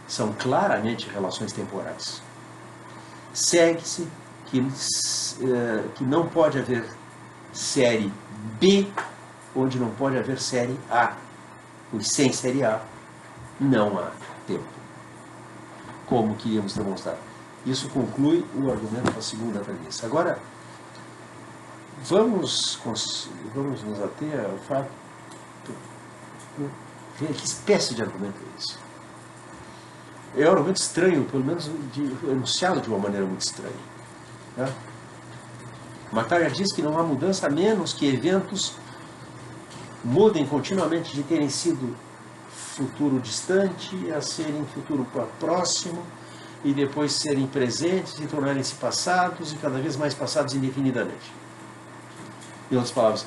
são claramente relações temporais. Segue-se que não pode haver série B onde não pode haver série A. Pois sem série A não há tempo. Como queríamos demonstrar. Isso conclui o argumento da segunda premissa. Agora, vamos nos ater ao fato de que espécie de argumento é esse. É um argumento estranho, pelo menos enunciado de uma maneira muito estranha. Né? MacTaggart diz que não há mudança a menos que eventos mudem continuamente de terem sido futuro distante a serem futuro próximo e depois serem presentes e tornarem-se passados e cada vez mais passados indefinidamente. Em outras palavras,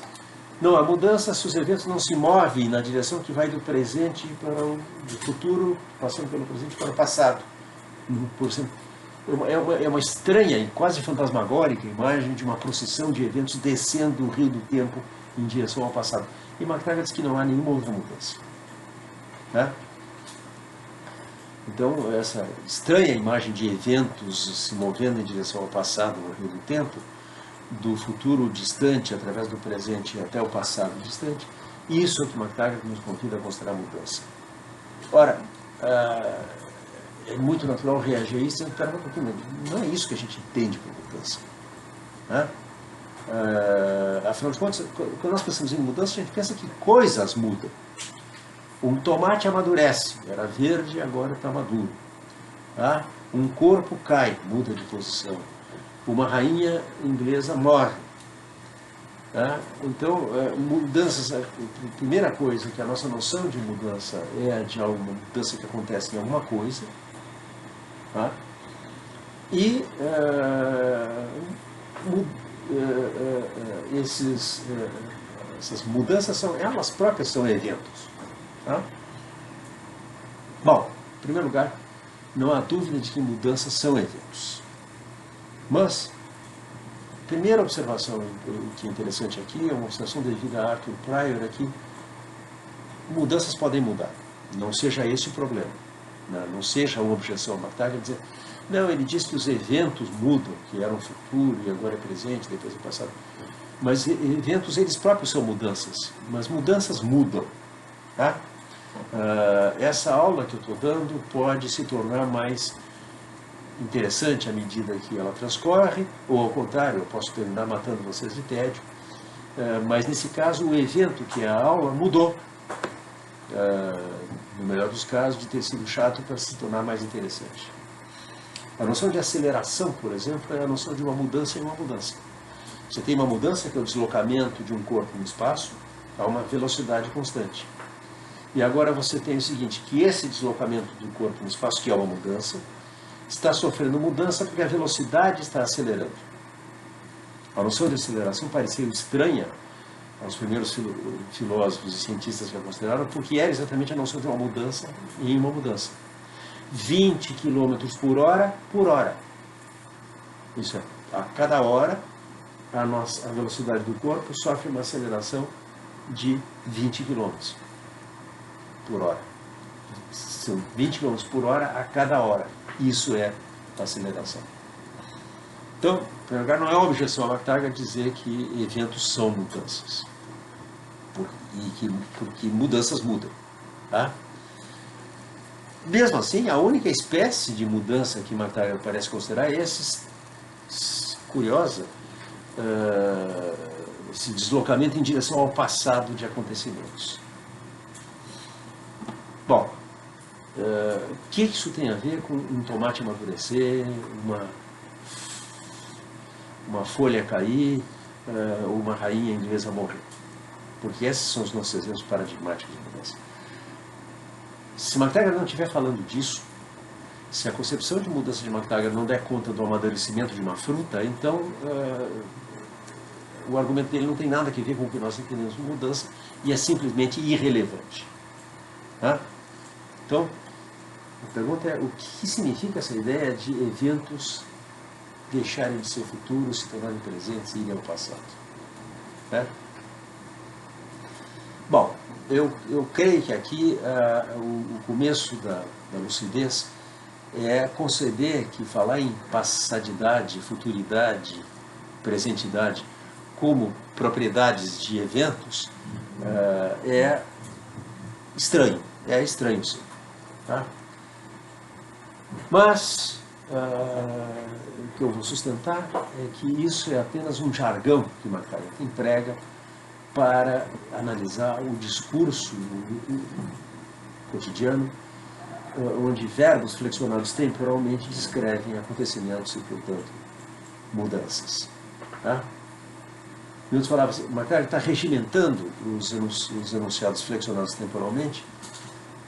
não há mudança se os eventos não se movem na direção que vai do presente para o futuro, passando pelo presente para o passado. Por exemplo, é uma estranha e quase fantasmagórica imagem de uma procissão de eventos descendo o rio do tempo em direção ao passado. E MacTaggart diz que não há nenhuma outra mudança. Né? Então, essa estranha imagem de eventos se movendo em direção ao passado no rio do tempo, do futuro distante através do presente até o passado distante, isso é o que MacTaggart nos convida a considerar mudança. Ora, é muito natural reagir a isso e dizer, não é isso que a gente entende por mudança. Né? Afinal de contas, quando nós pensamos em mudança, a gente pensa que coisas mudam. Um tomate amadurece, era verde, agora está maduro. Tá? Um corpo cai, muda de posição. Uma rainha inglesa morre. Tá? Então, mudanças, a primeira coisa que a nossa noção de mudança é a de alguma mudança que acontece em alguma coisa. Tá? E essas mudanças, elas próprias são eventos. Tá? Bom, em primeiro lugar, não há dúvida de que mudanças são eventos. Mas, a primeira observação que é interessante aqui, é uma observação devida a Arthur Prior aqui, mudanças podem mudar. Não seja esse o problema. Não seja uma objeção a MacTaggart dizer, não, ele diz que os eventos mudam, que eram futuro e agora é presente, depois é passado. Mas eventos, eles próprios são mudanças. Mas mudanças mudam. Tá? Essa aula que eu estou dando pode se tornar mais interessante à medida que ela transcorre, ou ao contrário, eu posso terminar matando vocês de tédio, mas nesse caso o evento que é a aula mudou, no melhor dos casos, de ter sido chato para se tornar mais interessante. A noção de aceleração, por exemplo, é a noção de uma mudança em uma mudança. Você tem uma mudança que é o deslocamento de um corpo no espaço a uma velocidade constante. E agora você tem o seguinte, que esse deslocamento do corpo no espaço, que é uma mudança, está sofrendo mudança porque a velocidade está acelerando. A noção de aceleração pareceu estranha aos primeiros filósofos e cientistas que a consideraram, porque era exatamente a noção de uma mudança em uma mudança. 20 km por hora. Isso é, a cada hora, a velocidade do corpo sofre uma aceleração de 20 km por hora. São 20 km por hora a cada hora. Isso é aceleração. Então, em primeiro lugar, não é uma objeção a MacTaggart dizer que eventos são mudanças. Porque mudanças mudam. Tá? Mesmo assim, a única espécie de mudança que MacTaggart parece considerar é curiosa, esse deslocamento em direção ao passado de acontecimentos. Bom, o que isso tem a ver com um tomate amadurecer, uma folha cair, uma rainha inglesa morrer? Porque esses são os nossos exemplos paradigmáticos de mudança. Se MacTaggart não estiver falando disso, se a concepção de mudança de MacTaggart não der conta do amadurecimento de uma fruta, então o argumento dele não tem nada a ver com o que nós entendemos por mudança e é simplesmente irrelevante. Tá? Então, a pergunta é, o que significa essa ideia de eventos deixarem de ser futuro, se tornarem presentes e irem ao passado? Bom, eu creio que aqui o começo da lucidez é conceber que falar em passadidade, futuridade, presentidade como propriedades de eventos é estranho sim. Tá? Mas o que eu vou sustentar é que isso é apenas um jargão que McCarthy emprega para analisar o discurso cotidiano, onde verbos flexionados temporalmente descrevem acontecimentos e, portanto, mudanças. Tá? Milton falava assim, McCarthy está regimentando os enunciados flexionados temporalmente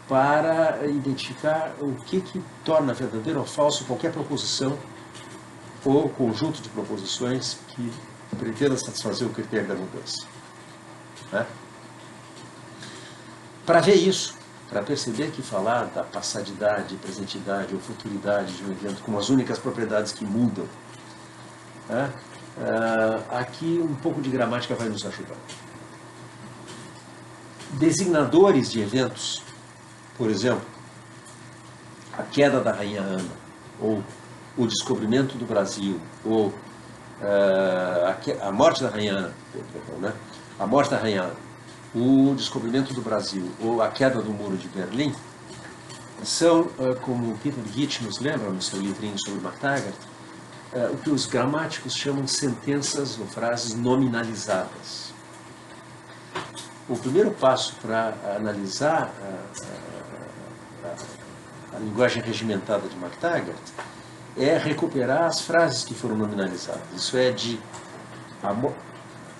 para identificar o que torna verdadeiro ou falso qualquer proposição ou conjunto de proposições que pretenda satisfazer o critério da mudança. Né? Para ver isso, para perceber que falar da passadidade, presentidade ou futuridade de um evento como as únicas propriedades que mudam, né? Aqui um pouco de gramática vai nos ajudar. Designadores de eventos, por exemplo, a queda da Rainha Ana, ou o descobrimento do Brasil, ou a morte da Rainha Ana, né? A morte da Rainha Ana, o descobrimento do Brasil, ou a queda do Muro de Berlim, são, como Peter Gitt nos lembra no seu livrinho sobre McTaggart, o que os gramáticos chamam de sentenças ou frases nominalizadas. O primeiro passo para analisar a linguagem regimentada de McTaggart é recuperar as frases que foram nominalizadas. Isso é, de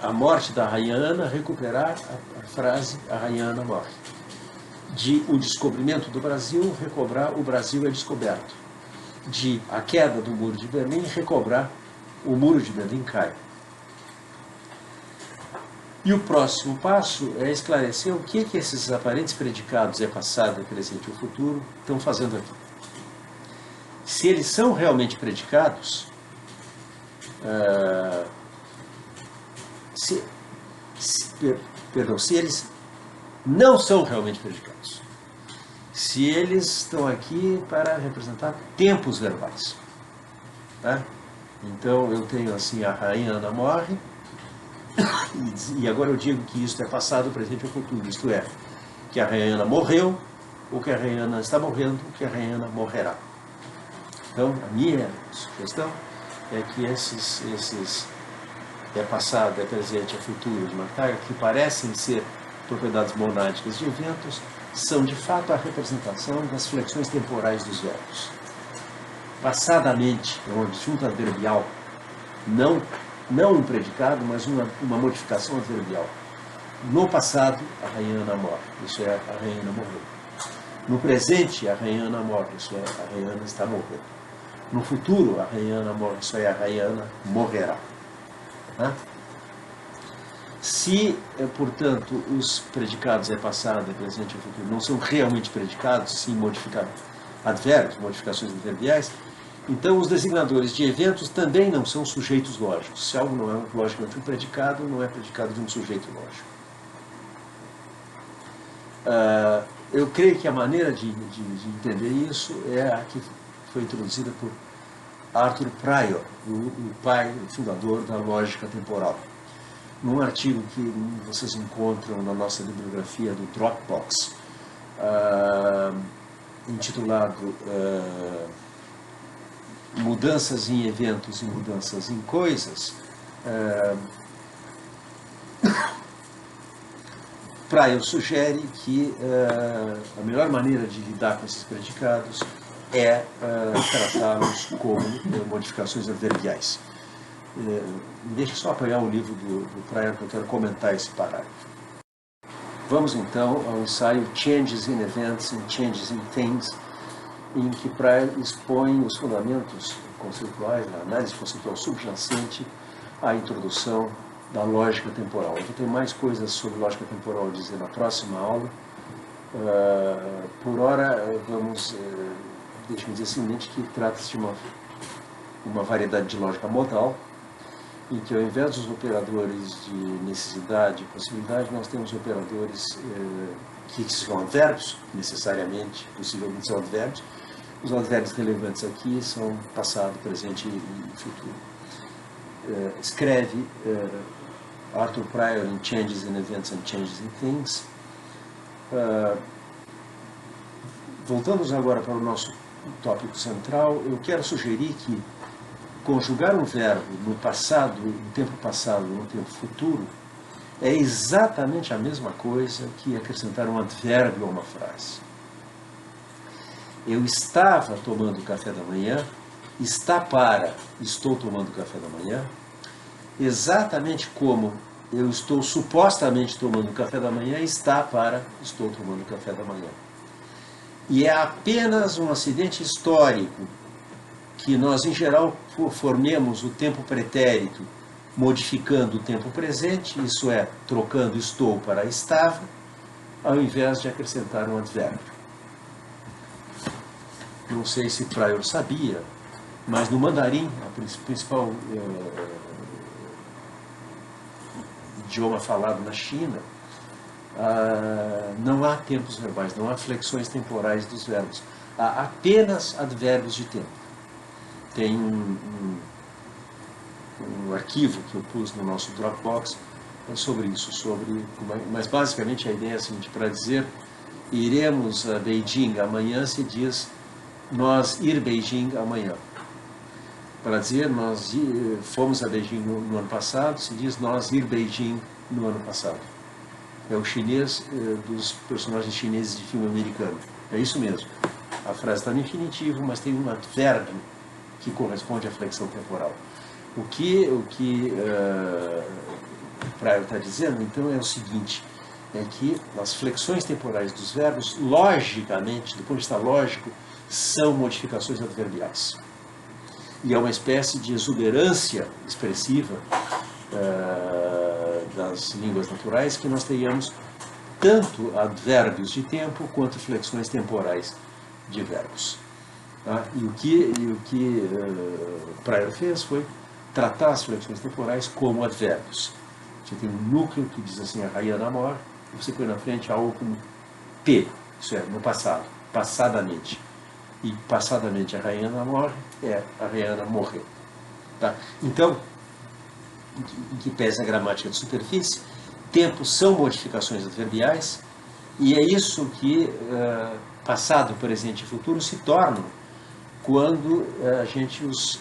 a morte da Rainha Ana, recuperar a frase a Rainha Ana morre. De o descobrimento do Brasil, recobrar o Brasil é descoberto. De a queda do Muro de Berlim, recobrar o Muro de Berlim cai. E o próximo passo é esclarecer o que esses aparentes predicados é passado, é presente ou futuro estão fazendo aqui. Se eles são realmente predicados, se eles não são realmente predicados, se eles estão aqui para representar tempos verbais. Tá? Então eu tenho assim, a Rainha Ana morre, e agora eu digo que isso é passado, presente ou futuro, isto é, que a Rainha Ana morreu, ou que a Rainha Ana está morrendo, ou que a Rainha Ana morrerá. Então, a minha sugestão é que esses é passado, é presente, é futuro de McTaggart, que parecem ser propriedades monádicas de eventos, são de fato a representação das flexões temporais dos verbos. Passadamente, é uma adjunta adverbial, não um predicado, mas uma modificação adverbial. No passado, a Rainha Ana morre, isso é, a Rainha Ana morreu. No presente, a Rainha Ana morre, isso é, a Rainha Ana está morrendo. No futuro, a Rainha Ana morre, isso é, a Rainha Ana morrerá. Né? Se, portanto, os predicados é passado, é presente e futuro não são realmente predicados, sim advérbios, modificações adverbiais, então os designadores de eventos também não são sujeitos lógicos. Se algo não é logicamente um predicado, não é predicado de um sujeito lógico. Eu creio que a maneira de entender isso é a que foi introduzida por Arthur Prior, o pai, o fundador da lógica temporal. Num artigo que vocês encontram na nossa bibliografia do Dropbox, intitulado Mudanças em Eventos e Mudanças em Coisas, Prior sugere que a melhor maneira de lidar com esses predicados é tratá-los como modificações adverbiais. Deixa eu só apanhar o livro do Prior, que eu quero comentar esse parágrafo. Vamos então ao ensaio Changes in Events and Changes in Things, em que Prior expõe os fundamentos conceituais, a análise conceitual subjacente à introdução da lógica temporal. Eu vou ter mais coisas sobre lógica temporal a dizer na próxima aula. Por hora, deixe-me dizer simplesmente que trata-se de uma variedade de lógica modal, em que ao invés dos operadores de necessidade e possibilidade, nós temos operadores que são advérbios, necessariamente, possivelmente são advérbios. Os advérbios relevantes aqui são passado, presente e futuro. Escreve Arthur Prior em Changes in Events and Changes in Things. Voltamos agora para o nosso tópico central. Eu quero sugerir que conjugar um verbo no passado, no tempo passado, no tempo futuro, é exatamente a mesma coisa que acrescentar um advérbio a uma frase. Eu estava tomando café da manhã, está para estou tomando café da manhã, exatamente como eu estou supostamente tomando café da manhã, está para estou tomando café da manhã. E é apenas um acidente histórico que nós, em geral, formemos o tempo pretérito modificando o tempo presente, isso é, trocando estou para estava, ao invés de acrescentar um advérbio. Não sei se Prior sabia, mas no mandarim, o principal idioma falado na China, não há tempos verbais, não há flexões temporais dos verbos. Há apenas advérbios de tempo. Tem um arquivo que eu pus no nosso Dropbox sobre isso, mas basicamente a ideia é a seguinte: para dizer iremos a Beijing amanhã, se diz nós ir Beijing amanhã. Para dizer nós fomos a Beijing no ano passado, se diz nós ir Beijing no ano passado. É o chinês dos personagens chineses de filme americano. É isso mesmo. A frase está no infinitivo, mas tem um advérbio que corresponde à flexão temporal. O que Prior está dizendo, então, é o seguinte, é que as flexões temporais dos verbos, logicamente, do ponto de vista lógico, são modificações adverbiais. E é uma espécie de exuberância expressiva das línguas naturais que nós tenhamos tanto advérbios de tempo quanto flexões temporais de verbos. E o que Prior fez foi tratar as flexões temporais como advérbios. Você tem um núcleo que diz assim, a Rayana morre, e você põe na frente algo como P, isso é, no passado, passadamente. E passadamente a Rayana morre, é a Rayana morreu. Tá? Então, em que pese a gramática de superfície, tempos são modificações adverbiais, e é isso que passado, presente e futuro se tornam quando a gente os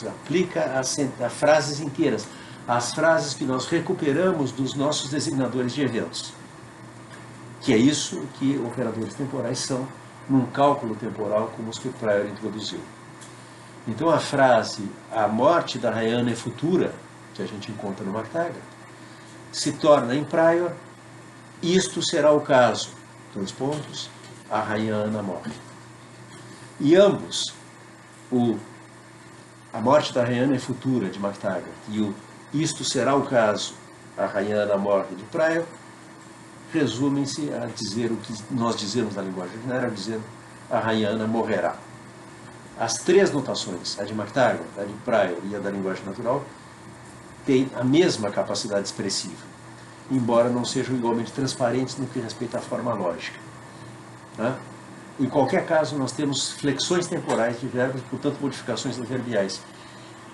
aplica a frases inteiras, as frases que nós recuperamos dos nossos designadores de eventos. Que é isso que operadores temporais são num cálculo temporal como os que Prior introduziu. Então a frase a morte da Rayana é futura, que a gente encontra no MacTaggart, se torna em Prior isto será o caso, dois pontos, a Rayana morre. E ambos, a morte da Rayana é futura, de MacTaggart, e o isto será o caso, a Rayana morre, de Prior, resumem-se a dizer o que nós dizemos na linguagem ordinária, dizendo a Rayana morrerá. As três notações, a de MacTaggart, a de Prior e a da linguagem natural, têm a mesma capacidade expressiva, embora não sejam igualmente transparentes no que respeita à forma lógica. Né? Em qualquer caso, nós temos flexões temporais de verbos, portanto, modificações adverbiais.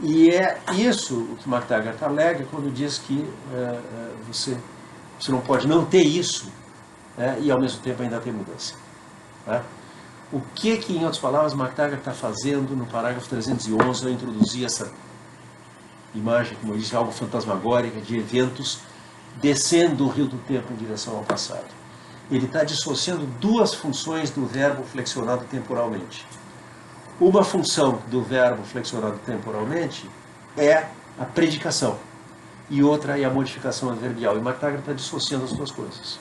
E é isso o que MacTaggart alega quando diz que você não pode não ter isso e, ao mesmo tempo, ainda ter mudança. Né? O que, em outras palavras, MacTaggart está fazendo no parágrafo 311 ao introduzir essa imagem, como eu disse, algo fantasmagórica de eventos descendo o rio do tempo em direção ao passado? Ele está dissociando duas funções do verbo flexionado temporalmente. Uma função do verbo flexionado temporalmente é a predicação, e outra é a modificação adverbial. E MacTaggart está dissociando as duas coisas.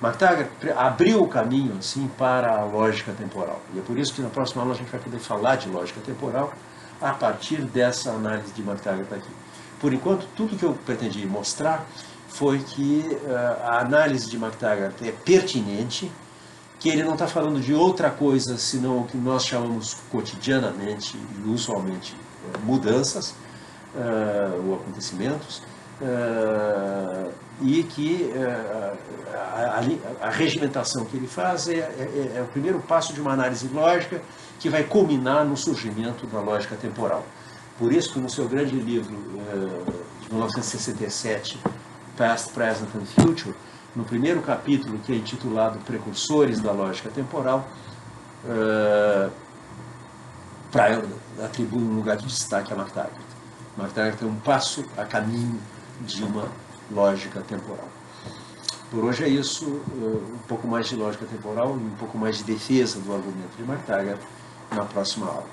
MacTaggart abriu o caminho assim para a lógica temporal. E é por isso que na próxima aula a gente vai poder falar de lógica temporal a partir dessa análise de MacTaggart aqui. Por enquanto, tudo que eu pretendi mostrar foi que a análise de MacTaggart é pertinente, que ele não está falando de outra coisa senão o que nós chamamos cotidianamente e usualmente mudanças ou acontecimentos, e que a regimentação que ele faz é o primeiro passo de uma análise lógica que vai culminar no surgimento da lógica temporal. Por isso que no seu grande livro de 1967, Past, Present and Future, no primeiro capítulo, que é intitulado Precursores da Lógica Temporal, atribui um lugar de destaque a McTaggart. McTaggart é um passo a caminho de uma lógica temporal. Por hoje é isso, um pouco mais de lógica temporal e um pouco mais de defesa do argumento de McTaggart na próxima aula.